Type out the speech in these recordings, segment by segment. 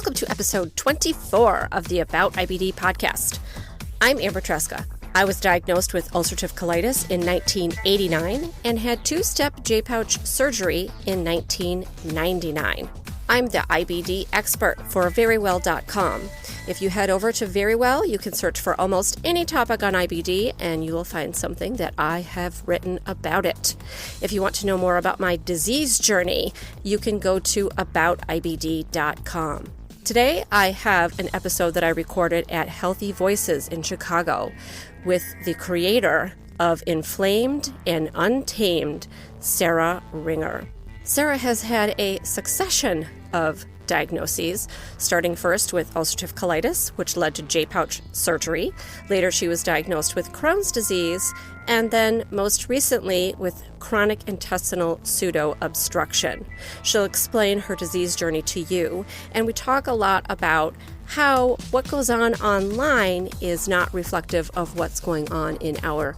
Welcome to episode 24 of the About IBD podcast. I'm Amber Tresca. I was diagnosed with ulcerative colitis in 1989 and had two-step J-pouch surgery in 1999. I'm the IBD expert for Verywell.com. If you head over to Verywell, you can search for almost any topic on IBD and you will find something that I have written about it. If you want to know more about my disease journey, you can go to aboutibd.com. Today, I have an episode that I recorded at Healthy Voices in Chicago with the creator of Inflamed and Untamed, Sara Ringer. Sara has had a succession of diagnoses, starting first with ulcerative colitis, which led to J-pouch surgery. Later, she was diagnosed with Crohn's disease, and then most recently with chronic intestinal pseudo-obstruction. She'll explain her disease journey to you, and we talk a lot about how what goes on online is not reflective of what's going on in our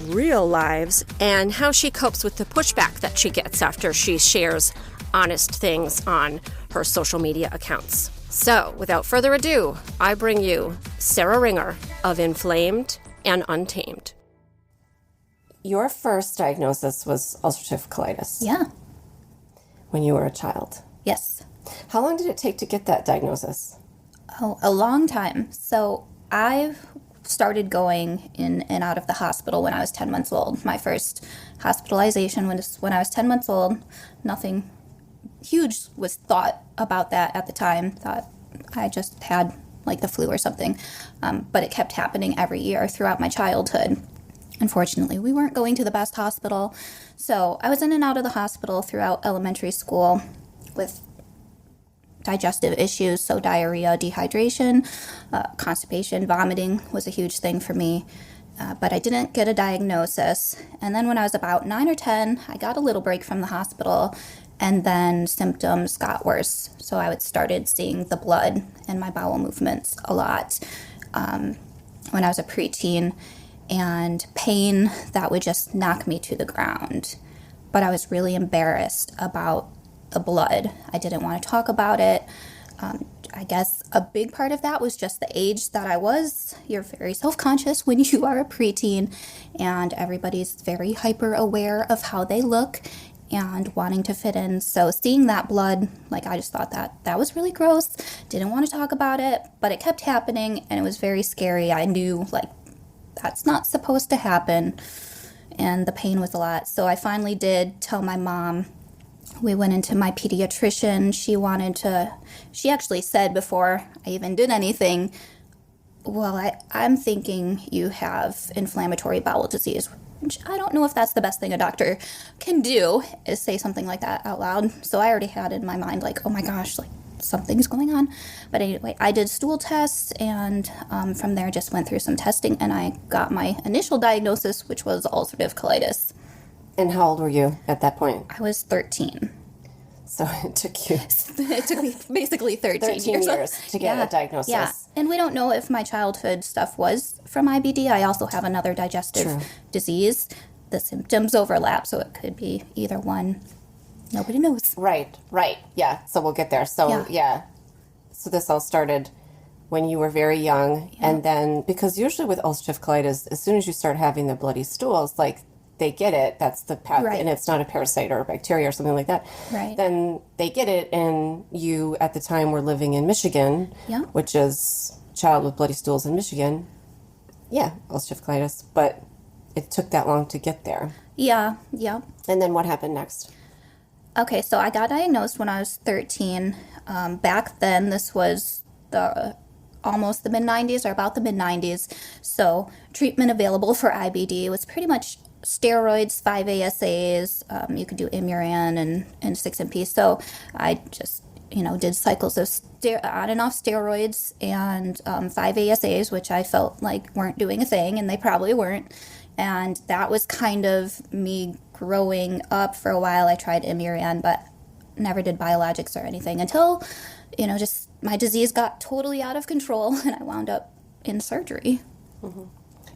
real lives, and how she copes with the pushback that she gets after she shares honest things on her social media accounts. So, without further ado, I bring you Sara Ringer of Inflamed and Untamed. Your first diagnosis was ulcerative colitis. Yeah. When you were a child. Yes. How long did it take to get that diagnosis? Oh, a long time. So I started going in and out of the hospital when I was 10 months old. My first hospitalization was when I was 10 months old. Nothing huge was thought about that at the time. Thought I just had like the flu or something. But it kept happening every year throughout my childhood. Unfortunately, we weren't going to the best hospital. So I was in and out of the hospital throughout elementary school with digestive issues, so diarrhea, dehydration, constipation, vomiting was a huge thing for me. But I didn't get a diagnosis. And then when I was about 9 or 10, I got a little break from the hospital, and then symptoms got worse. So I started seeing the blood and my bowel movements a lot when I was a preteen, and pain that would just knock me to the ground. But I was really embarrassed about the blood. I didn't want to talk about it. I guess a big part of that was just the age that I was. You're very self-conscious when you are a preteen, and everybody's very hyper aware of how they look and wanting to fit in. So seeing that blood, I just thought that was really gross. Didn't want to talk about it, but it kept happening and it was very scary. I knew that's not supposed to happen, and the pain was a lot. So I finally did tell my mom. We went into my pediatrician. She actually said before I even did anything, well, I'm thinking you have inflammatory bowel disease, which I don't know if that's the best thing a doctor can do, is say something like that out loud. So I already had in my mind, oh my gosh, something's going on. But anyway, I did stool tests, and from there just went through some testing, and I got my initial diagnosis, which was ulcerative colitis. And how old were you at that point? I was 13. So it took you... It took me basically 13 years to get a diagnosis. Yeah, and we don't know if my childhood stuff was from IBD. I also have another digestive disease. The symptoms overlap, so it could be either one. Nobody knows. Right. Yeah, so we'll get there. So, yeah. So this all started when you were very young. Yeah. And then, because usually with ulcerative colitis, as soon as you start having the bloody stools, they get it, that's the path, and it's not a parasite or a bacteria or something like that. Right. Then they get it, and you, at the time, were living in Michigan, which is child with bloody stools in Michigan. Yeah, ulcerative colitis. But it took that long to get there. Yeah. And then what happened next? Okay, so I got diagnosed when I was 13. Back then, this was almost the mid-90s, or about the mid-90s. So treatment available for IBD was pretty much steroids, 5-ASAs. You could do Imuran and 6-MP. So I just, did cycles of on and off steroids and 5-ASAs, which I felt weren't doing a thing, and they probably weren't. And that was kind of me growing up. For a while. I tried Imuran, but never did biologics or anything until, just my disease got totally out of control, and I wound up in surgery. Mm-hmm.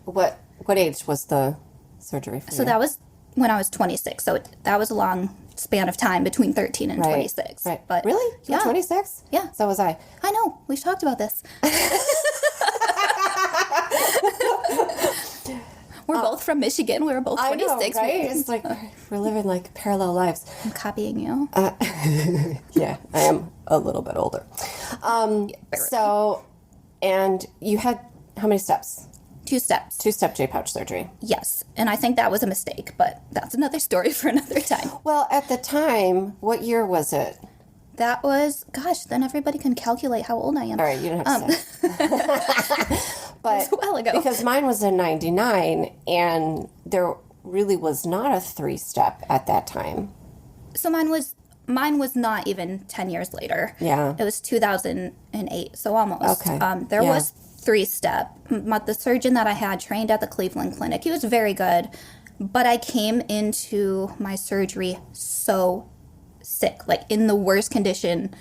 What age was the surgery for you? So that was when I was 26. So that was a long span of time between 13 and 26. Right. But really? You're 26? Yeah. So was I. I know. We've talked about this. We're both from Michigan. We were both 26. I know, right? It's like we're living like parallel lives. I'm copying you. Yeah, I am a little bit older. So, and you had how many steps? 2 steps. 2-step J-pouch surgery. Yes, and I think that was a mistake, but that's another story for another time. Well, at the time, what year was it? That was, gosh, then everybody can calculate how old I am. All right, you don't have to say. But it was a while ago. Because mine was in 99, and there really was not a 3-step at that time. So mine was not even 10 years later. Yeah. It was 2008, so almost. Okay. There was 3-step. The surgeon that I had trained at the Cleveland Clinic. He was very good, but I came into my surgery so sick, like in the worst condition,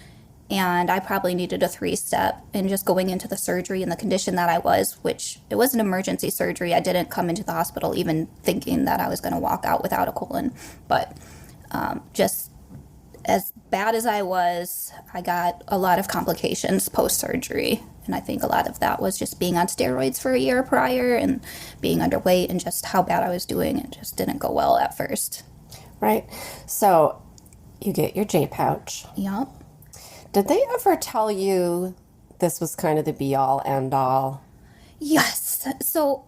and I probably needed a 3-step. And just going into the surgery in the condition that I was, which it was an emergency surgery. I didn't come into the hospital even thinking that I was going to walk out without a colon, but just as bad as I was, I got a lot of complications post-surgery. And I think a lot of that was just being on steroids for a year prior and being underweight and just how bad I was doing. It just didn't go well at first. Right. So you get your J-pouch. Yep. Did they ever tell you this was kind of the be-all, end-all? Yes. So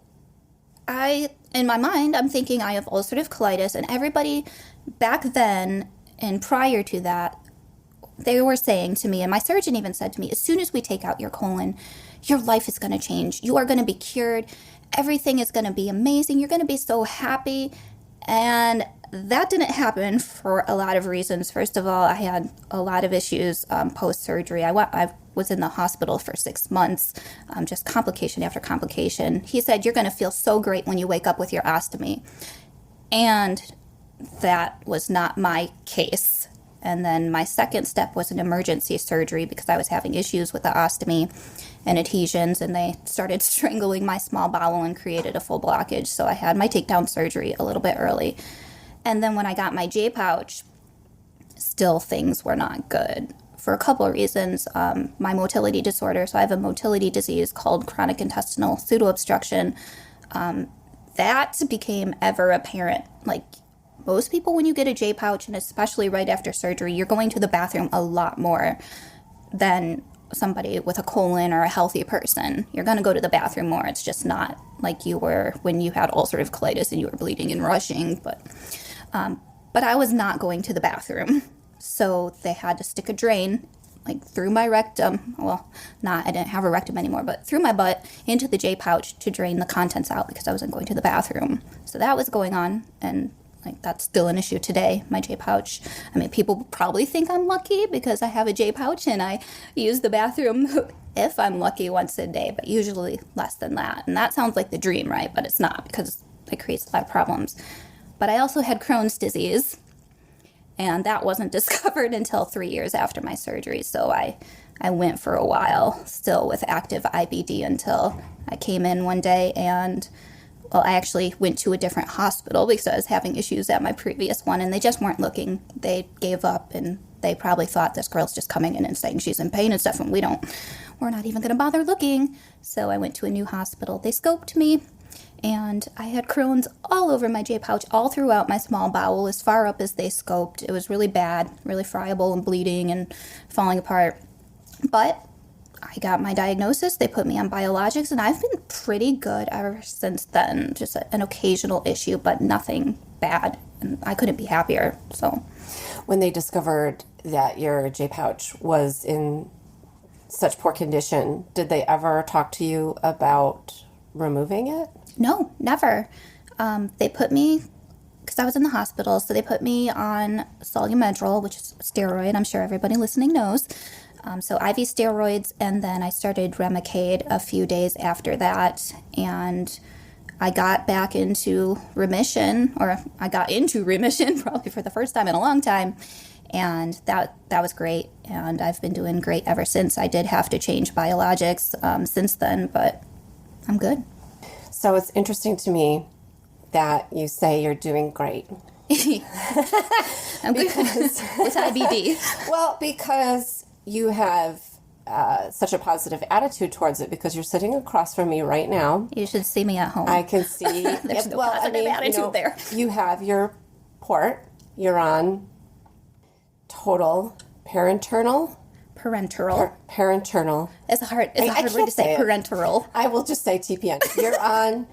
in my mind, I'm thinking I have ulcerative colitis, and everybody back then and prior to that, they were saying to me, and my surgeon even said to me, as soon as we take out your colon, your life is going to change. You are going to be cured. Everything is going to be amazing. You're going to be so happy. And that didn't happen for a lot of reasons. First of all, I had a lot of issues post-surgery. I was in the hospital for 6 months, just complication after complication. He said, you're going to feel so great when you wake up with your ostomy. And that was not my case. And then my second step was an emergency surgery because I was having issues with the ostomy and adhesions, and they started strangling my small bowel and created a full blockage. So I had my takedown surgery a little bit early. And then when I got my J-pouch, still things were not good for a couple of reasons. My motility disorder, so I have a motility disease called chronic intestinal pseudoobstruction. That became ever apparent. Like, most people, when you get a J-pouch, and especially right after surgery, you're going to the bathroom a lot more than somebody with a colon or a healthy person. You're going to go to the bathroom more. It's just not like you were when you had ulcerative colitis and you were bleeding and rushing. But I was not going to the bathroom. So they had to stick a drain like through my rectum. Well, I didn't have a rectum anymore, but through my butt into the J-pouch to drain the contents out because I wasn't going to the bathroom. So that was going on, and like that's still an issue today, my J-pouch. I mean, people probably think I'm lucky because I have a J-pouch and I use the bathroom if I'm lucky once a day, but usually less than that. And that sounds like the dream, right? But it's not, because it creates a lot of problems. But I also had Crohn's disease, and that wasn't discovered until 3 years after my surgery. So I went for a while still with active IBD until I came in one day and, well, I actually went to a different hospital because I was having issues at my previous one, and they just weren't looking. They gave up, and they probably thought this girl's just coming in and saying she's in pain and stuff, and we're not even going to bother looking. So I went to a new hospital. They scoped me, and I had Crohn's all over my J-pouch, all throughout my small bowel, as far up as they scoped. It was really bad, really friable and bleeding and falling apart. But I got my diagnosis, they put me on biologics, and I've been pretty good ever since then. Just an occasional issue, but nothing bad, and I couldn't be happier. So, when they discovered that your J-pouch was in such poor condition, did they ever talk to you about removing it? No, never. They put me, because I was in the hospital, so they put me on Solumedrol, which is a steroid, I'm sure everybody listening knows. So IV steroids, and then I started Remicade a few days after that, and I got back into remission, or I got into remission probably for the first time in a long time, and that was great, and I've been doing great ever since. I did have to change biologics since then, but I'm good. So it's interesting to me that you say you're doing great. I'm because with IBD. Well, because you have such a positive attitude towards it, because you're sitting across from me right now. You should see me at home. I can see. There's no positive attitude there. You have your port. You're on total parenteral. Parenteral. It's a hard word to say. Parenteral. I will just say TPN. You're on.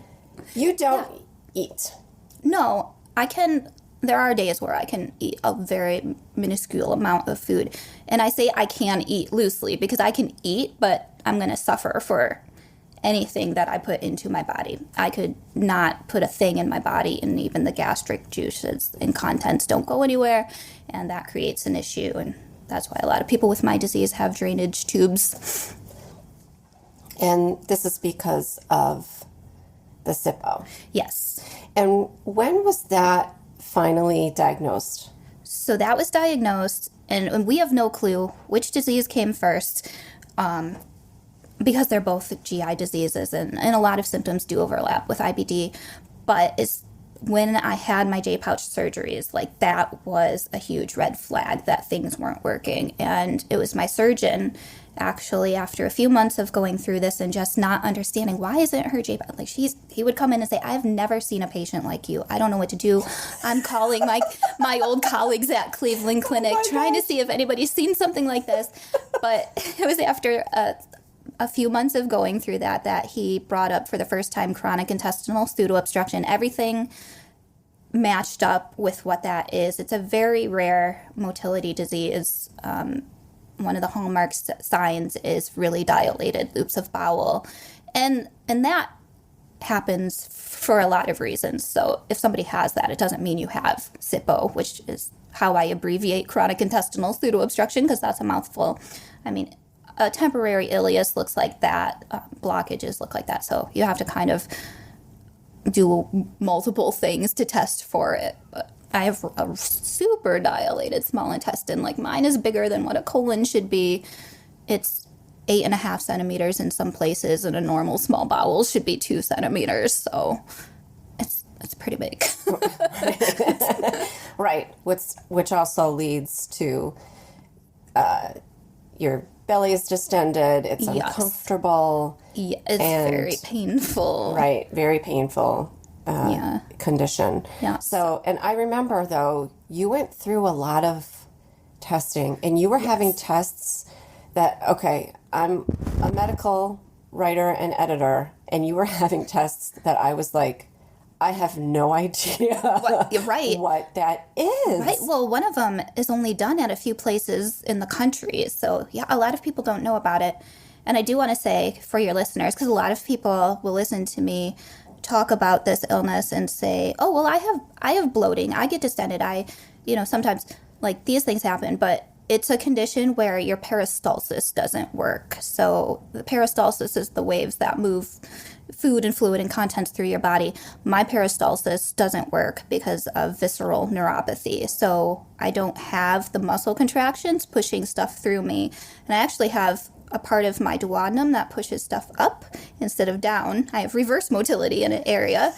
You don't eat. No, I can. There are days where I can eat a very minuscule amount of food. And I say I can eat loosely because I can eat, but I'm going to suffer for anything that I put into my body. I could not put a thing in my body, and even the gastric juices and contents don't go anywhere, and that creates an issue. And that's why a lot of people with my disease have drainage tubes. And this is because of the SIPO. Yes. And when was that finally diagnosed? So that was diagnosed, and we have no clue which disease came first, because they're both GI diseases, and a lot of symptoms do overlap with IBD. But it's when I had my J-pouch surgeries, like that was a huge red flag that things weren't working. And it was my surgeon, actually, after a few months of going through this and just not understanding why isn't her J-pouch, like he would come in and say, I've never seen a patient like you. I don't know what to do. I'm calling my old colleagues at Cleveland Clinic, trying to see if anybody's seen something like this. But it was after a few months of going through that he brought up for the first time chronic intestinal pseudo-obstruction. Everything matched up with what that is. It's a very rare motility disease. One of the hallmark signs is really dilated loops of bowel. And that happens for a lot of reasons. So if somebody has that, it doesn't mean you have SIPO, which is how I abbreviate chronic intestinal pseudo-obstruction, because that's a mouthful. I mean, a temporary ileus looks like that. Blockages look like that. So you have to kind of do multiple things to test for it. But I have a super dilated small intestine. Like, mine is bigger than what a colon should be. It's 8.5 centimeters in some places, and a normal small bowel should be 2 centimeters. So it's pretty big. Right. Which also leads to your belly is distended. It's uncomfortable. Yeah, it's very painful. Right. Very painful. Condition. Yeah. So, and I remember, though, you went through a lot of testing, and you were having tests that, okay, I'm a medical writer and editor, and you were having tests that I was like, I have no idea what that is. Right. Well, one of them is only done at a few places in the country. So, yeah, a lot of people don't know about it. And I do want to say for your listeners, because a lot of people will listen to me talk about this illness and say, oh, well, I have bloating. I get distended. Sometimes like these things happen, but it's a condition where your peristalsis doesn't work. So the peristalsis is the waves that move food and fluid and contents through your body. My peristalsis doesn't work because of visceral neuropathy. So I don't have the muscle contractions pushing stuff through me. And I actually have a part of my duodenum that pushes stuff up instead of down. I have reverse motility in an area.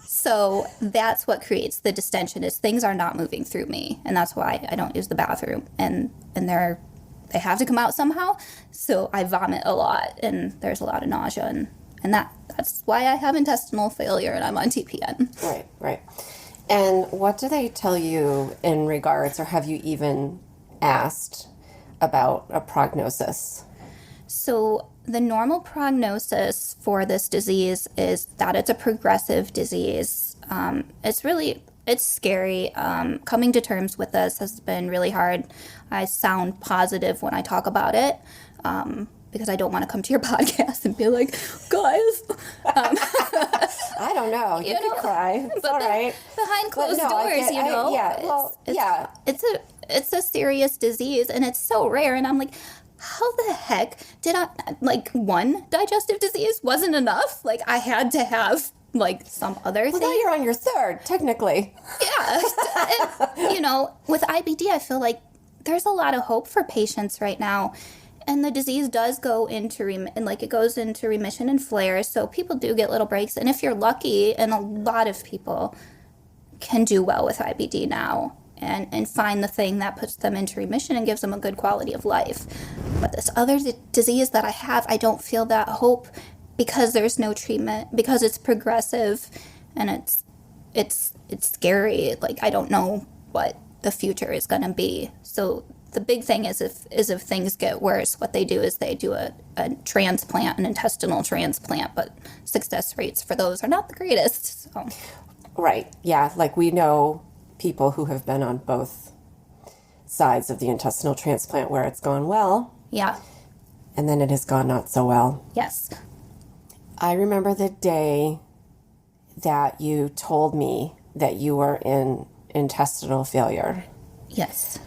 So that's what creates the distension, is things are not moving through me. And that's why I don't use the bathroom. And they have to come out somehow. So I vomit a lot, and there's a lot of nausea. And that's why I have intestinal failure, and I'm on TPN. Right. And what do they tell you in regards, or have you even asked about a prognosis? So the normal prognosis for this disease is that it's a progressive disease. It's scary. Coming to terms with this has been really hard. I sound positive when I talk about it, because I don't want to come to your podcast and be like, guys. I don't know. You could cry. It's all right. Behind closed doors, It's a serious disease, and it's so rare. And I'm like, how the heck did one digestive disease wasn't enough? Like, I had to have some other thing. Well, now you're on your third, technically. Yeah. And, with IBD, I feel like there's a lot of hope for patients right now. And the disease does go into it goes into remission and flares. So people do get little breaks. And if you're lucky, and a lot of people can do well with IBD now and find the thing that puts them into remission and gives them a good quality of life. But this other disease that I have, I don't feel that hope because there's no treatment, because it's progressive and it's scary. Like, I don't know what the future is going to be. So the big thing is if things get worse, what they do is they do a transplant, an intestinal transplant, but success rates for those are not the greatest. So. Right. Yeah. Like, we know people who have been on both sides of the intestinal transplant where it's gone well. Yeah. And then it has gone not so well. Yes. I remember the day that you told me that you were in intestinal failure. Yes.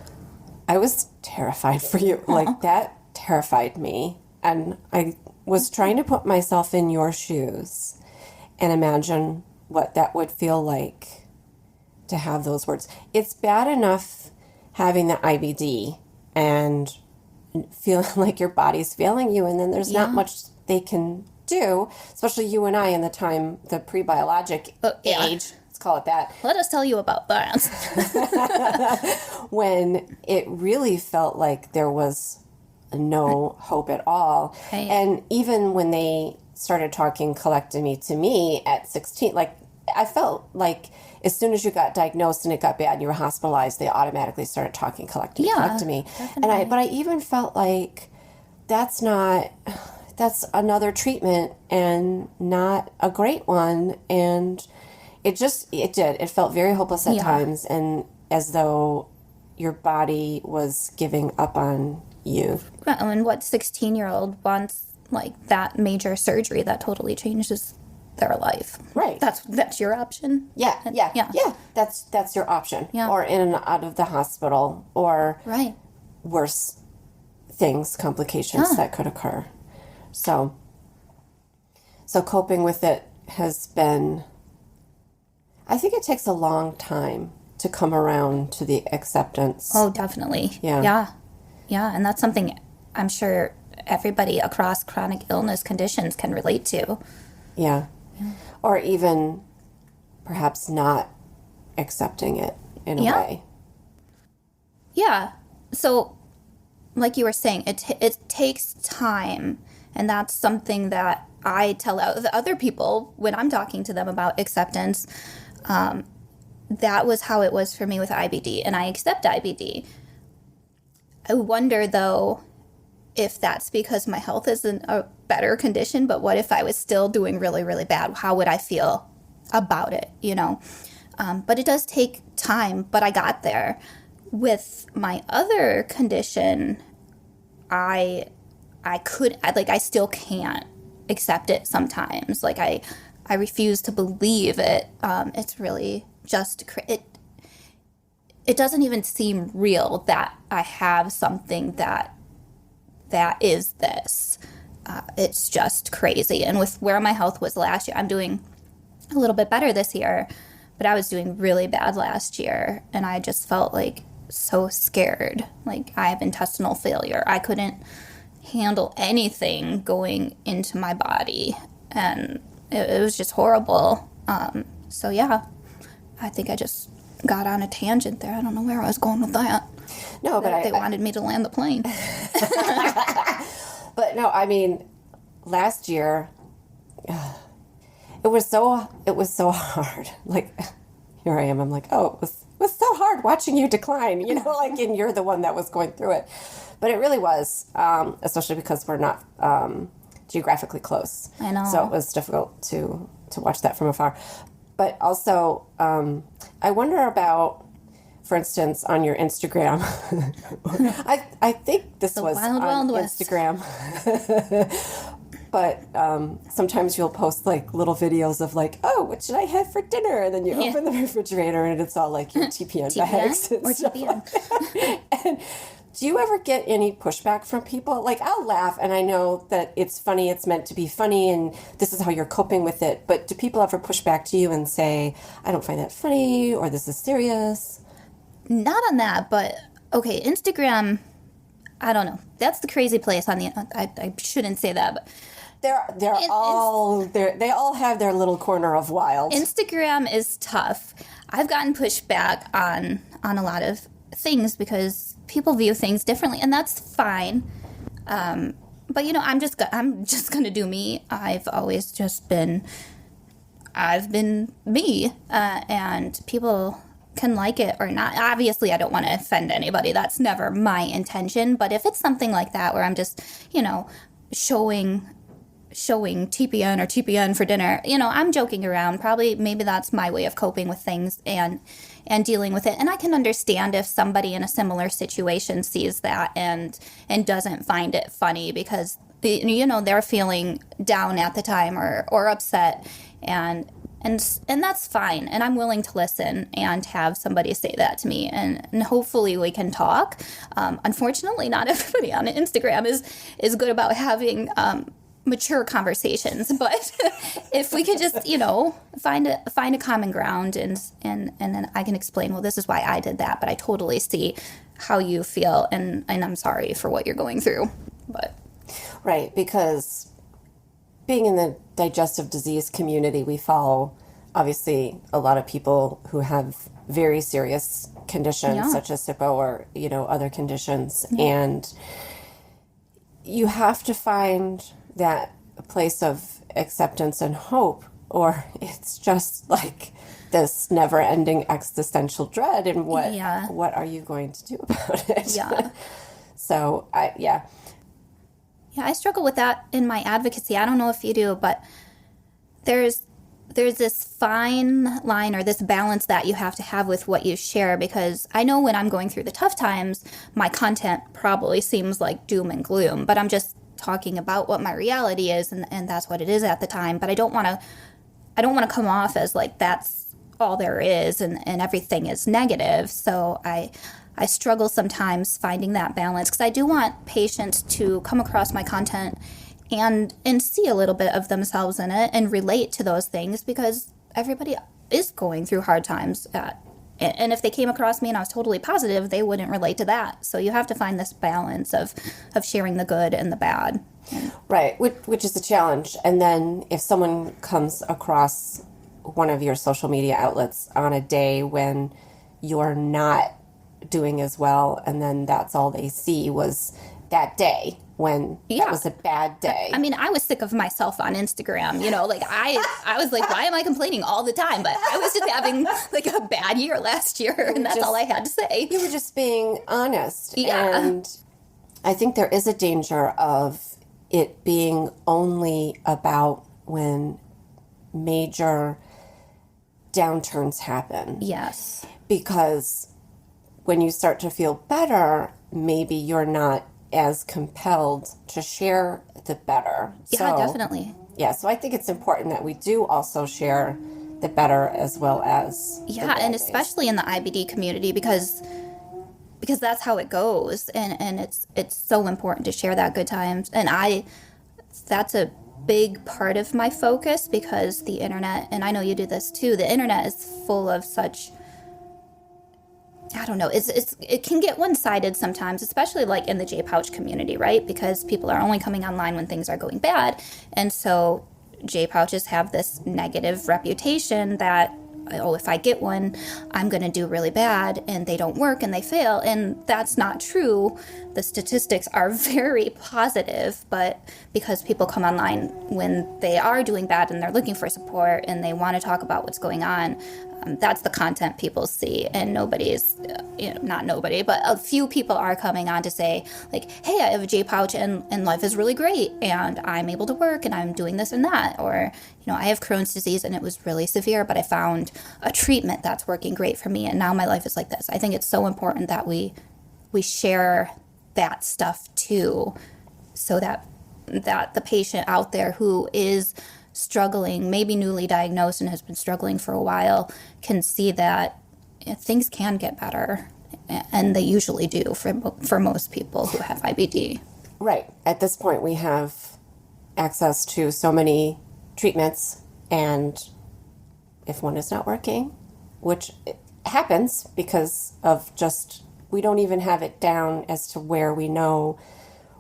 I was terrified for you. Like, that terrified me. And I was trying to put myself in your shoes and imagine what that would feel like to have those words. It's bad enough having the IBD and feeling like your body's failing you, and then there's not much they can do, especially you and I in the time, the pre-biologic age, let's call it that. Let us tell you about that. When it really felt like there was no hope at all. Right. And even when they started talking colectomy to me at 16, like, I felt like as soon as you got diagnosed and it got bad and you were hospitalized, they automatically started talking colectomy. Definitely. But I even felt like that's another treatment and not a great one. And it felt very hopeless at times, and as though your body was giving up on you. And what 16-year-old wants, like, that major surgery that totally changes their life? Right. That's your option. Yeah. That's your option. Yeah. Or in and out of the hospital, or Right. worse things, complications that could occur. So coping with it has been, I think it takes a long time to come around to the acceptance. Oh, definitely. Yeah. Yeah, and that's something I'm sure everybody across chronic illness conditions can relate to. Yeah. Or even perhaps not accepting it in a way. Yeah. So, like you were saying, it takes time, and that's something that I tell the other people when I'm talking to them about acceptance. That was how it was for me with IBD, and I accept IBD. I wonder, though, if that's because my health is in a better condition, but what if I was still doing really, really bad? How would I feel about it, But it does take time, but I got there. With my other condition, I still can't accept it sometimes. Like, I refuse to believe it. It's really just, it doesn't even seem real that I have something that is this. It's just crazy. And with where my health was last year, I'm doing a little bit better this year, but I was doing really bad last year, and I just felt like so scared. Like, I have intestinal failure. I couldn't handle anything going into my body, and it was just horrible. So yeah, I think I just got on a tangent there. I don't know where I was going with that. No, but they wanted me to land the plane. But no, I mean, last year, it was so hard. Like, here I am. I'm like, oh, it was so hard watching you decline, and you're the one that was going through it. But it really was, especially because we're not geographically close. I know. So it was difficult to watch that from afar. But also, I wonder about, for instance, on your Instagram. I think this was wild, on wild West. Instagram. But sometimes you'll post like little videos of like, oh, what should I have for dinner? And then you open the refrigerator and it's all like your TPN bags and stuff. TPN. And do you ever get any pushback from people? Like, I'll laugh, and I know that it's funny, it's meant to be funny, and this is how you're coping with it. But do people ever push back to you and say, I don't find that funny, or this is serious? Not on that, but okay, Instagram, I don't know. That's the crazy place on the, I shouldn't say that, but They all have their little corner of wild. Instagram is tough. I've gotten pushed back on a lot of things because people view things differently, and that's fine. But I'm just gonna do me. I've always just been me, and people can like it or not. Obviously, I don't want to offend anybody. That's never my intention. But if it's something like that where I'm just, showing TPN or TPN for dinner, I'm joking around. Maybe that's my way of coping with things and dealing with it. And I can understand if somebody in a similar situation sees that and doesn't find it funny because they're feeling down at the time or upset, and that's fine. And I'm willing to listen and have somebody say that to me, and hopefully we can talk. Unfortunately, not everybody on Instagram is good about having mature conversations, but if we could just find a common ground and then I can explain, well, this is why I did that, but I totally see how you feel, and I'm sorry for what you're going through. But right, because being in the digestive disease community, we follow obviously a lot of people who have very serious conditions such as SIPO or other conditions, and you have to find that place of acceptance and hope, or it's just like this never-ending existential dread. And what are you going to do about it? Yeah. So I struggle with that in my advocacy. I don't know if you do, but there's this fine line or this balance that you have to have with what you share, because I know when I'm going through the tough times, my content probably seems like doom and gloom, but I'm just talking about what my reality is, and that's what it is at the time. But I don't want to come off as like that's all there is and everything is negative. So I struggle sometimes finding that balance, because I do want patients to come across my content and see a little bit of themselves in it and relate to those things, because everybody is going through hard times. And if they came across me and I was totally positive, they wouldn't relate to that. So you have to find this balance of sharing the good and the bad. Right, which is a challenge. And then if someone comes across one of your social media outlets on a day when you're not doing as well, and then that's all they see was that day when that was a bad day. I mean, I was sick of myself on Instagram, like I was like, why am I complaining all the time? But I was just having like a bad year last year, and that's all I had to say. You were just being honest. Yeah. And I think there is a danger of it being only about when major downturns happen. Yes. Because when you start to feel better, maybe you're not as compelled to share the better. Yeah, definitely. Yeah, so I think it's important that we do also share the better as well as and especially in the IBD community, because that's how it goes, and it's so important to share that good times. And that's a big part of my focus, because the internet, and I know you do this too, the internet is full of such, I don't know, it can get one-sided sometimes, especially like in the J-pouch community, right? Because people are only coming online when things are going bad. And so J-pouches have this negative reputation that, if I get one, I'm going to do really bad, and they don't work and they fail. And that's not true. The statistics are very positive, but because people come online when they are doing bad and they're looking for support and they want to talk about what's going on, that's the content people see. And nobody's, not nobody, but a few people are coming on to say, like, hey, I have a J-pouch and life is really great, and I'm able to work, and I'm doing this and that. Or, I have Crohn's disease and it was really severe, but I found a treatment that's working great for me, and now my life is like this. I think it's so important that we share that stuff too, so that the patient out there who is struggling, maybe newly diagnosed and has been struggling for a while, can see that things can get better, and they usually do for most people who have IBD. Right. At this point, we have access to so many treatments, and if one is not working, which happens because of just, we don't even have it down as to where we know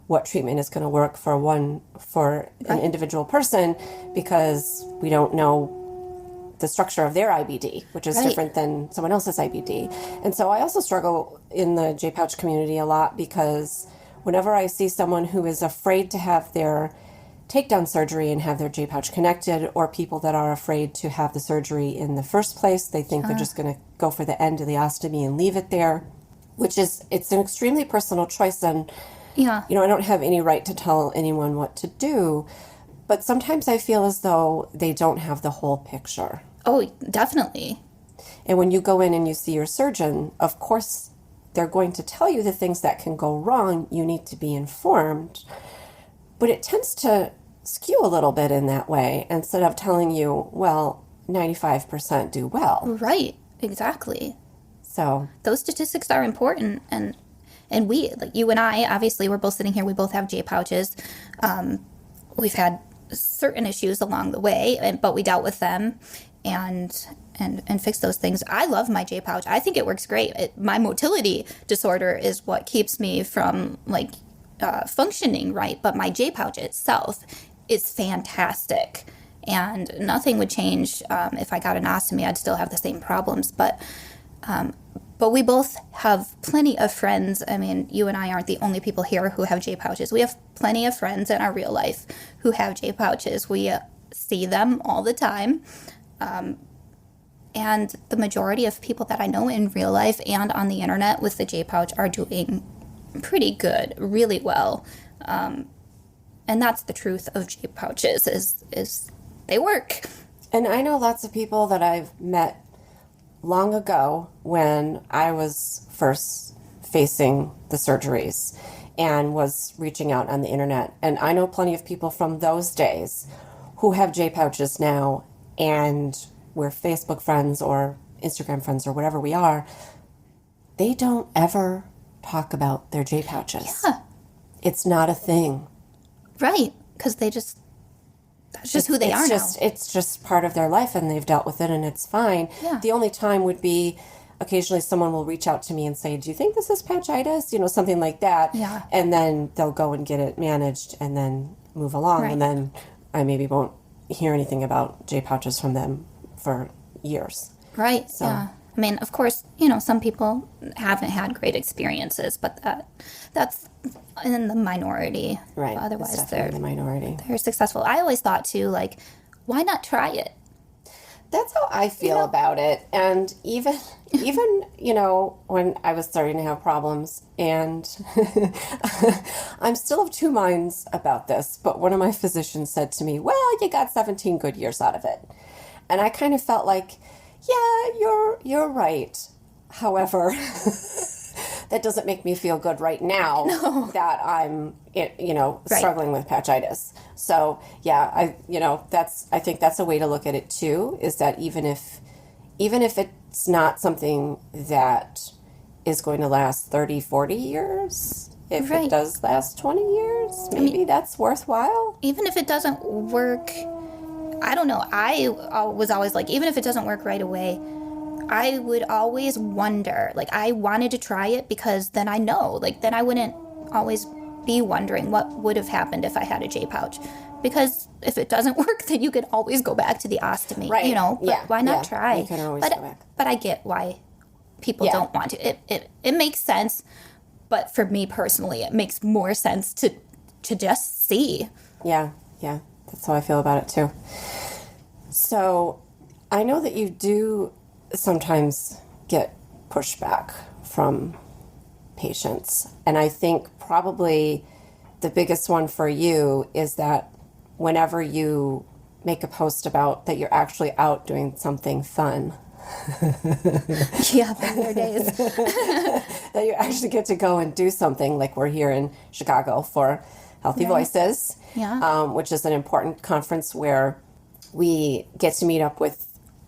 what treatment is going to work for an individual person, because we don't know the structure of their IBD, which is different than someone else's IBD. And so I also struggle in the J-pouch community a lot, because whenever I see someone who is afraid to have their takedown surgery and have their J-pouch connected, or people that are afraid to have the surgery in the first place, they think they're just going to go for the end of the ostomy and leave it there, it's an extremely personal choice. And, I don't have any right to tell anyone what to do, but sometimes I feel as though they don't have the whole picture. Oh, definitely. And when you go in and you see your surgeon, of course, they're going to tell you the things that can go wrong. You need to be informed. But it tends to skew a little bit in that way, instead of telling you, well, 95% do well. Right, exactly. So those statistics are important. And we, like you and I, obviously, we're both sitting here. We both have J-pouches. We've had certain issues along the way, but we dealt with them and fixed those things. I love my J-pouch. I think it works great. My motility disorder is what keeps me from functioning right, but my J-pouch itself is fantastic. And nothing would change if I got an ostomy. I'd still have the same problems, but we both have plenty of friends. I mean, you and I aren't the only people here who have J-pouches. We have plenty of friends in our real life who have J-pouches. We see them all the time. And the majority of people that I know in real life and on the internet with the J-pouch are doing pretty good, really well. And that's the truth of J-pouches is they work. And I know lots of people that I've met long ago when I was first facing the surgeries and was reaching out on the internet. And I know plenty of people from those days who have J-pouches now, and we're Facebook friends or Instagram friends or whatever we are. They don't ever talk about their J-pouches. Yeah. It's not a thing. Right, because that's just who they are now. It's just part of their life, and they've dealt with it, and it's fine. Yeah. The only time would be occasionally someone will reach out to me and say, do you think this is pouchitis? Something like that. Yeah. And then they'll go and get it managed and then move along. Right. And then I maybe won't hear anything about J-pouches from them for years. Right, So. yeah. I mean, of course, some people haven't had great experiences, but that's in the minority. Right. Otherwise, It's definitely the minority. they're successful. I always thought, too, why not try it? That's how I feel about it. And even when I was starting to have problems, and I'm still of two minds about this, but one of my physicians said to me, well, you got 17 good years out of it. And I kind of felt like, yeah, you're right. However, that doesn't make me feel good right now that I'm, struggling with pouchitis. So yeah, I think that's a way to look at it too, is that even if it's not something that is going to last 30, 40 years, if it does last 20 years, maybe that's worthwhile. Even if it doesn't work, I don't know. I was always even if it doesn't work right away, I would always wonder. I wanted to try it because then I know. Then I wouldn't always be wondering what would have happened if I had a J-pouch. Because if it doesn't work, then you could always go back to the ostomy. Right. But why not try? You can always go back. But I get why people don't want to. It makes sense. But for me personally, it makes more sense to just see. Yeah. That's how I feel about it too. So I know that you do sometimes get pushback from patients. And I think probably the biggest one for you is that whenever you make a post about that you're actually out doing something fun. Yeah, there are days. That you actually get to go and do something, like we're here in Chicago for Healthy Voices, which is an important conference where we get to meet up with,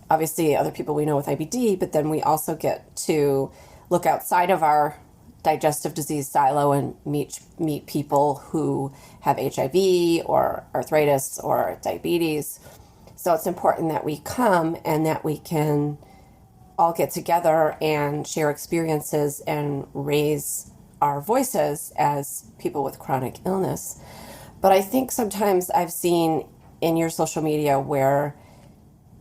obviously, other people we know with IBD, but then we also get to look outside of our digestive disease silo and meet people who have HIV or arthritis or diabetes. So it's important that we come and that we can all get together and share experiences and raise our voices as people with chronic illness. But I think sometimes I've seen in your social media where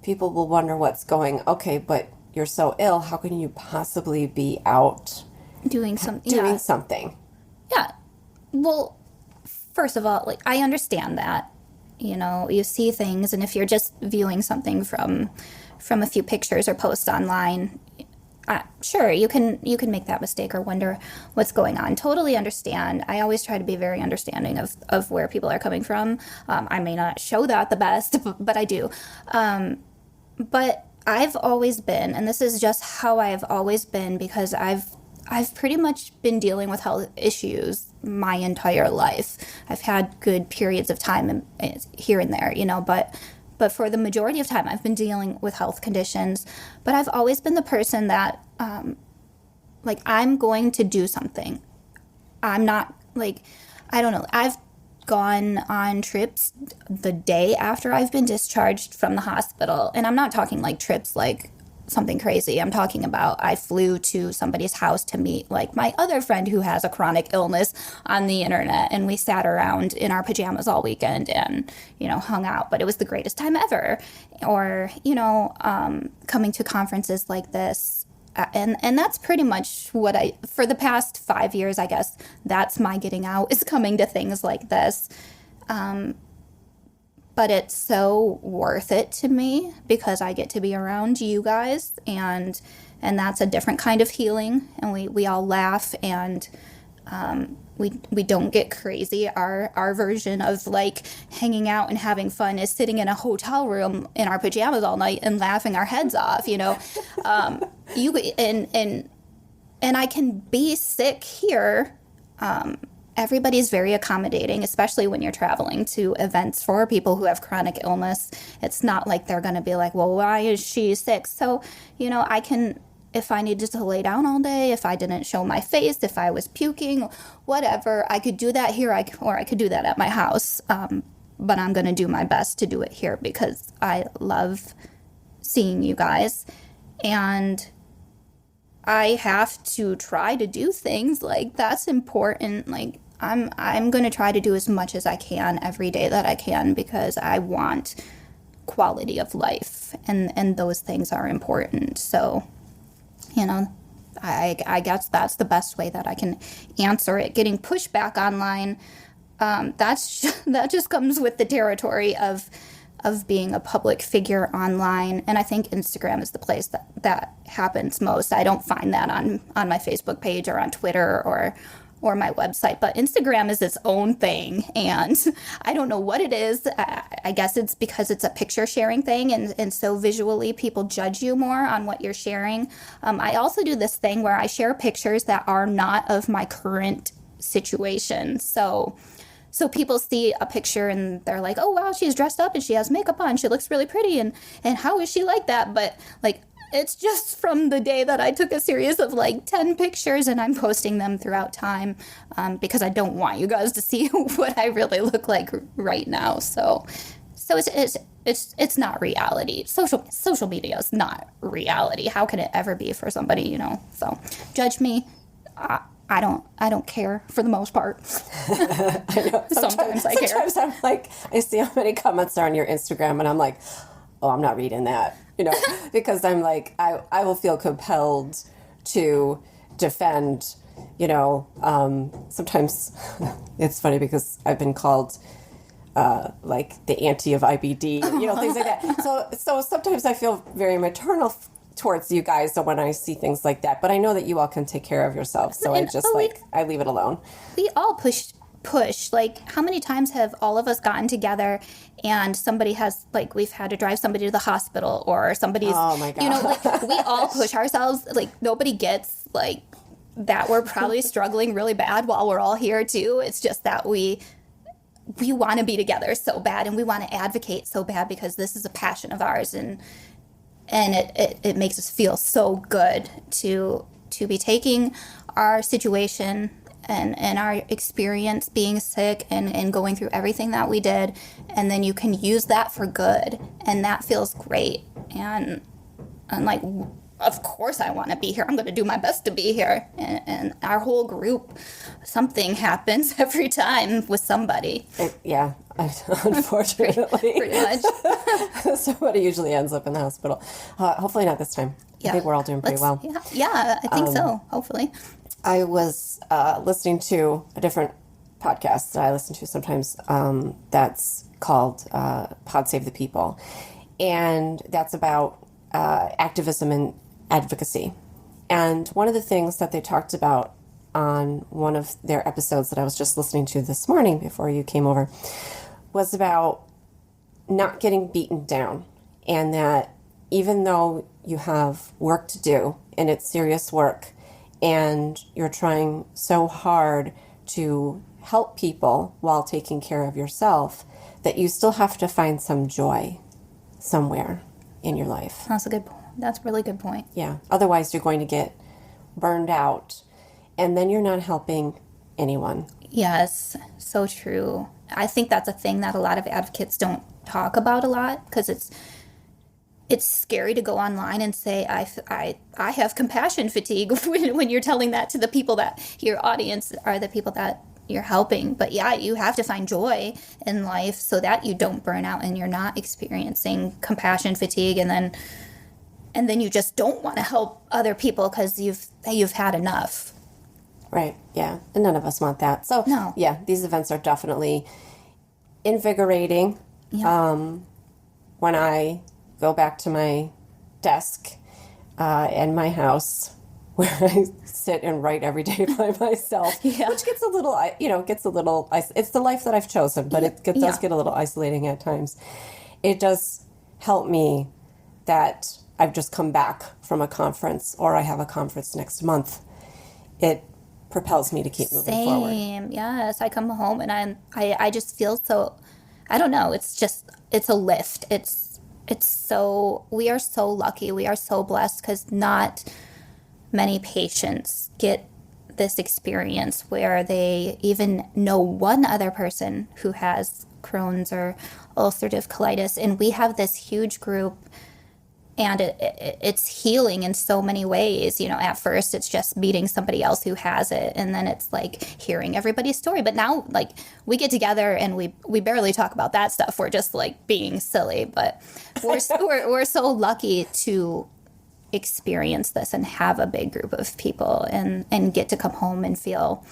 people will wonder what's going, okay, but you're so ill, how can you possibly be out doing something? Yeah. Well, first of all, like, I understand that. You know, you see things, and if you're just viewing something from a few pictures or posts online, sure, you can make that mistake or wonder what's going on. Totally understand. I always try to be very understanding of where people are coming from. I may not show that the best, but I do. But I've always been, and this is just how I've always been, because I've pretty much been dealing with health issues my entire life. I've had good periods of time here and there, you know, but for the majority of time, I've been dealing with health conditions. But I've always been the person that, like, I'm going to do something. I'm not, like, I don't know. I've gone on trips the day after I've been discharged from the hospital. And I'm not talking, like, trips like something crazy. I'm talking about I flew to somebody's house to meet, like, my other friend who has a chronic illness on the internet, and we sat around in our pajamas all weekend and, you know, hung out. But it was the greatest time ever. Or, you know, coming to conferences like this. And that's pretty much what for the past 5 years, I guess, that's my getting out, is coming to things like this. But it's so worth it to me because I get to be around you guys, and that's a different kind of healing. And we all laugh, and we don't get crazy. Our version of, like, hanging out and having fun is sitting in a hotel room in our pajamas all night and laughing our heads off, you know. And I can be sick here. Everybody's very accommodating, especially when you're traveling to events for people who have chronic illness. It's not like they're going to be like, well, why is she sick? So, you know, I can, if I needed to lay down all day, if I didn't show my face, if I was puking, whatever, I could do that here, or I could do that at my house. But I'm going to do my best to do it here because I love seeing you guys. And I have to try to do things, like, that's important. Like, I'm going to try to do as much as I can every day that I can, because I want quality of life, and those things are important. So, you know, I guess that's the best way that I can answer it. Getting pushback online, that just comes with the territory of being a public figure online. And I think Instagram is the place that happens most. I don't find that on my Facebook page or on Twitter or my website, but Instagram is its own thing, and I don't know what it is. I guess it's because it's a picture sharing thing, and so visually people judge you more on what you're sharing. I also do this thing where I share pictures that are not of my current situation. So people see a picture and they're like, oh, wow, she's dressed up and she has makeup on. She looks really pretty. And how is she like that? But, like, it's just from the day that I took a series of, like, 10 pictures, and I'm posting them throughout time because I don't want you guys to see what I really look like right now. So it's not reality. Social media is not reality. How can it ever be for somebody, you know? So judge me. I don't care for the most part. I know. Sometimes I care. Sometimes I'm like, I see how many comments are on your Instagram, and I'm like, oh, I'm not reading that, you know, because I'm like, I will feel compelled to defend, you know. Sometimes it's funny because I've been called like the auntie of IBD, you know, things like that. So sometimes I feel very maternal towards you guys when I see things like that, but I know that you all can take care of yourselves, so I leave it alone. We all push. Like, how many times have all of us gotten together and somebody has, like, we've had to drive somebody to the hospital, or somebody's, oh my God, you know, like, we all push ourselves. Like, nobody gets, like, that we're probably struggling really bad while we're all here too. It's just that we want to be together so bad, and we want to advocate so bad because this is a passion of ours, and it makes us feel so good to be taking our situation and our experience being sick and going through everything that we did, and then you can use that for good, and that feels great. And like, of course I want to be here. I'm going to do my best to be here. And our whole group, something happens every time with somebody. Unfortunately. Pretty much. Somebody usually ends up in the hospital. Hopefully not this time. I think we're all doing pretty well. Yeah, I think so, hopefully. I was listening to a different podcast that I listen to sometimes that's called Pod Save the People. And that's about activism and advocacy. And one of the things that they talked about on one of their episodes that I was just listening to this morning before you came over was about not getting beaten down, and that even though you have work to do and it's serious work and you're trying so hard to help people while taking care of yourself, that you still have to find some joy somewhere in your life. That's a really good point. Yeah. Otherwise, you're going to get burned out, and then you're not helping anyone. Yes, so true. I think that's a thing that a lot of advocates don't talk about a lot, because it's scary to go online and say, I have compassion fatigue when you're telling that to the people that your audience are the people that you're helping. But yeah, you have to find joy in life so that you don't burn out and you're not experiencing compassion fatigue, and then you just don't want to help other people because you've had enough. Right. Yeah. And none of us want that. So no. Yeah, these events are definitely invigorating. Yeah. When I go back to my desk in my house, where I sit and write every day by myself, which gets a little, it's the life that I've chosen, but it does get a little isolating at times. It does help me that I've just come back from a conference, or I have a conference next month. It propels me to keep moving forward. Same, yes. I come home and I just feel so, I don't know, it's a lift. We are so lucky. We are so blessed, because not many patients get this experience where they even know one other person who has Crohn's or ulcerative colitis. And we have this huge group, and it's healing in so many ways. At first it's just meeting somebody else who has it, and then it's like hearing everybody's story. But now, like, we get together and we barely talk about that stuff. We're just like being silly, but we're so lucky to experience this and have a big group of people and get to come home and feel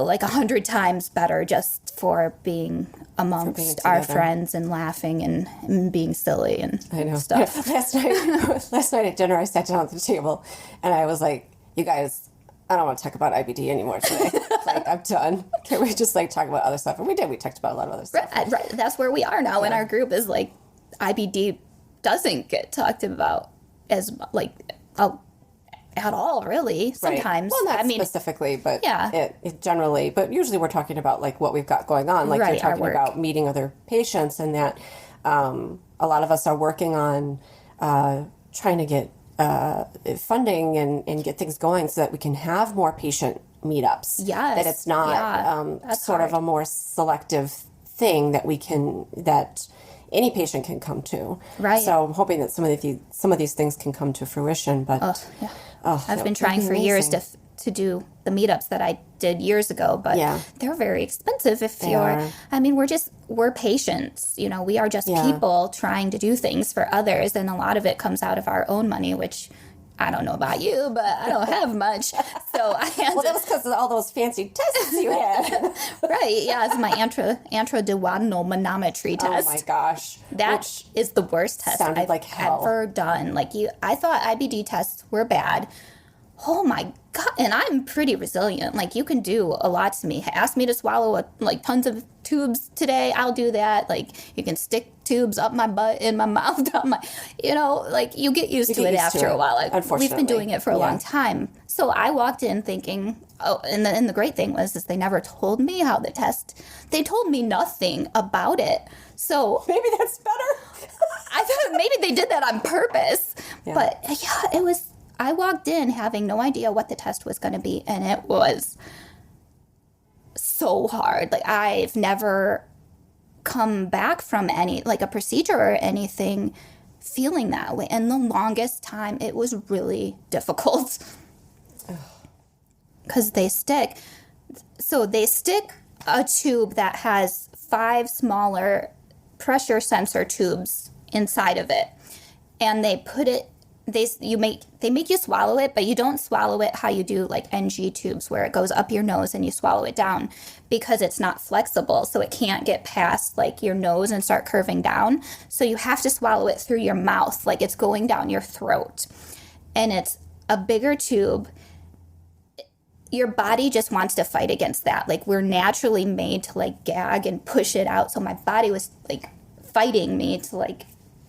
like 100 times better just for being amongst our friends and laughing and being silly and stuff. Last night at dinner, I sat down at the table and I was like, you guys, I don't want to talk about IBD anymore today. Like, I'm done. Can we just talk about other stuff? And we did. We talked about a lot of other stuff. Right. That's where we are now in our group, is like IBD doesn't get talked about as at all, really. Sometimes, right. Well, not specifically, but it generally. But usually, we're talking about what we've got going on. Like, you're talking about meeting other patients, and that a lot of us are working on trying to get funding and get things going so that we can have more patient meetups. Yes, that it's not sort of a more selective thing that any patient can come to. Right. So I'm hoping that some of these things can come to fruition. But I've been trying for years to do the meetups that I did years ago, but they're very expensive. We're patients. We are just people trying to do things for others, and a lot of it comes out of our own money, which I don't know about you, but I don't have much. So I had that was because of all those fancy tests you had. Right, yeah, it's my intraduodenal manometry test. Oh my gosh. That is the worst test I've ever done. I thought IBD tests were bad. Oh my God. And I'm pretty resilient. You can do a lot to me. Ask me to swallow tons of tubes today, I'll do that. You can stick tubes up my butt, in my mouth, down my, you get used to it after a while. We've been doing it for a long time. So I walked in thinking, and the great thing was they never told me how the test, they told me nothing about it. So maybe that's better. I thought maybe they did that on purpose. Yeah. But it was, I walked in having no idea what the test was going to be, and it was so hard. I've never come back from any, a procedure or anything feeling that way. And the longest time, it was really difficult because they stick. So they stick a tube that has 5 smaller pressure sensor tubes inside of it, and they put it. They make you swallow it, but you don't swallow it how you do like NG tubes where it goes up your nose and you swallow it down, because it's not flexible, so it can't get past like your nose and start curving down. So you have to swallow it through your mouth, like it's going down your throat. And it's a bigger tube. Your body just wants to fight against that. Like, we're naturally made to like gag and push it out. So my body was like fighting me to like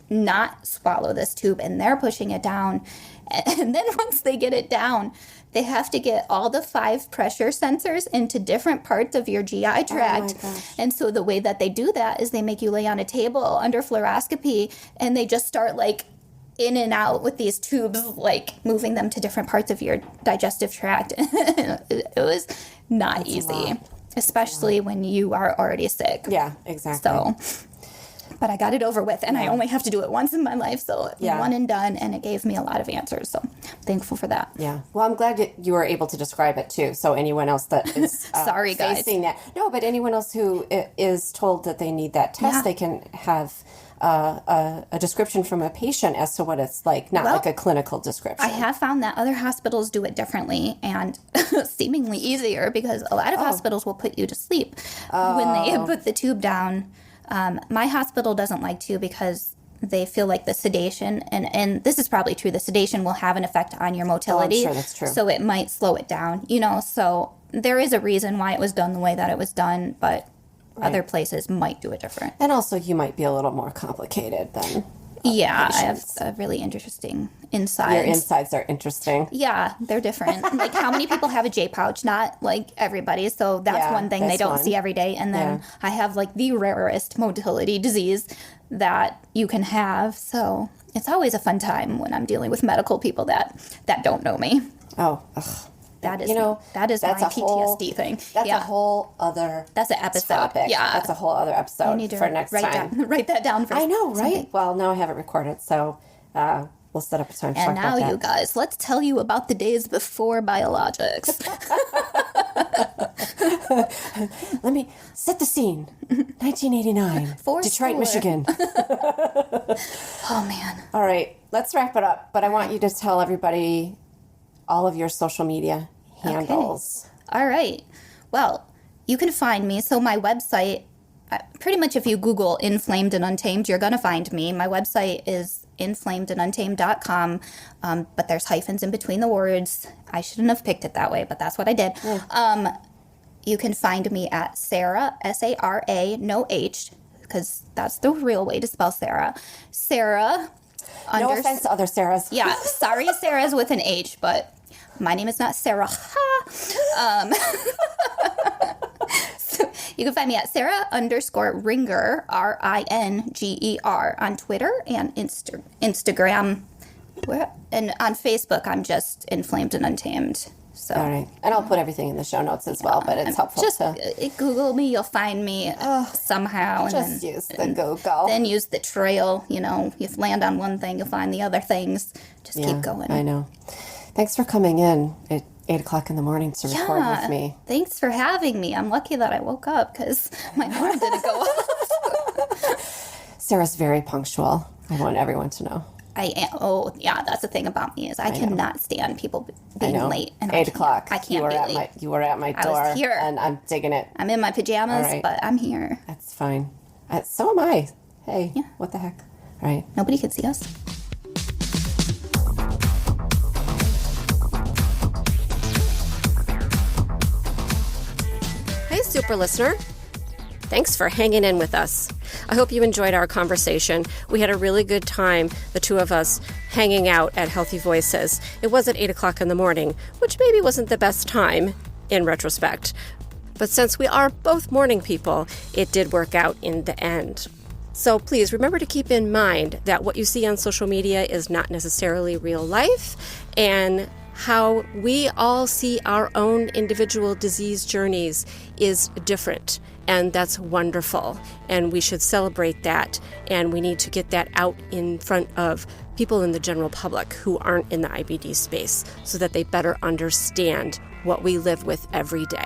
not swallow this tube, and they're pushing it down. And then once they get it down, they have to get all the 5 pressure sensors into different parts of your GI tract. Oh my gosh. And so the way that they do that is they make you lay on a table under fluoroscopy, and they just start like in and out with these tubes, like moving them to different parts of your digestive tract. It was not easy, especially when you are already sick. Yeah, exactly. So, but I got it over with, and I only have to do it once in my life, so it was one and done, and it gave me a lot of answers, so I'm thankful for that. Yeah. Well, I'm glad you were able to describe it, too, so anyone else that is Sorry, guys. facing that. No, but anyone else who is told that they need that test, they can have a description from a patient as to what it's like, not like a clinical description. I have found that other hospitals do it differently and seemingly easier, because a lot of hospitals will put you to sleep when they put the tube down. My hospital doesn't like to, because they feel like the sedation, and this is probably true, the sedation will have an effect on your motility. I'm sure that's true. So it might slow it down, so there is a reason why it was done the way that it was done, but other places might do it different. And also, you might be a little more complicated than I have a really interesting insides. Your insides are interesting. Yeah, they're different. Like, how many people have a J pouch? Not like everybody. So that's one thing they don't see every day. And then I have like the rarest motility disease that you can have. So it's always a fun time when I'm dealing with medical people that don't know me. Oh, that is my PTSD thing. That's a whole other That's an episode. topic. Yeah. That's a whole other episode for next time. Write that down for I know, right? something. Well, now I have it recorded, so we'll set up a time to talk And about now, that. you guys, let's tell you about the days before biologics. Let me set the scene. 1989, Detroit, Michigan. Oh, man. All right, let's wrap it up. But I want you to tell everybody all of your social media handles. Okay. All right. Well, you can find me. So my website, pretty much if you Google Inflamed and Untamed, you're going to find me. My website is inflamedanduntamed.com, but there's hyphens in between the words. I shouldn't have picked it that way, but that's what I did. You can find me at Sara, Sara, no H, because that's the real way to spell Sara. Sara. No offense to other Saras. Yeah, sorry, Sarah's with an H, but my name is not Sara. So you can find me at Sara_Ringer, Ringer, on Twitter and Instagram. And on Facebook, I'm just Inflamed and Untamed. So. All right. And I'll put everything in the show notes as well, but it's helpful just to... Google me, you'll find me somehow. Just use the Google. Then use the trail, you land on one thing, you'll find the other things. Just keep going. I know. Thanks for coming in at 8 o'clock in the morning to record with me. Thanks for having me. I'm lucky that I woke up because my alarm didn't go off. Sara's very punctual. I want everyone to know. I am. Oh, yeah, that's the thing about me is I cannot stand people being late. And 8 o'clock. I can't be late. You were at my door. I was here. And I'm digging it. I'm in my pajamas, but I'm here. That's fine. So am I. Hey, what the heck? All right. Nobody can see us. Hey, super listener. Thanks for hanging in with us. I hope you enjoyed our conversation. We had a really good time, the two of us, hanging out at Healthy Voices. It was at 8 o'clock in the morning, which maybe wasn't the best time in retrospect. But since we are both morning people, it did work out in the end. So please remember to keep in mind that what you see on social media is not necessarily real life, and how we all see our own individual disease journeys is different. And that's wonderful. And we should celebrate that. And we need to get that out in front of people in the general public who aren't in the IBD space so that they better understand what we live with every day.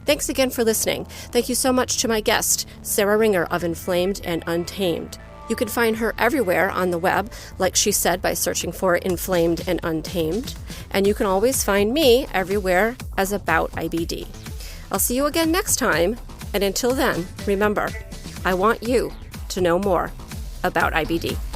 Thanks again for listening. Thank you so much to my guest, Sara Ringer of Inflamed and Untamed. You can find her everywhere on the web, like she said, by searching for Inflamed and Untamed. And you can always find me everywhere as About IBD. I'll see you again next time. And until then, remember, I want you to know more about IBD.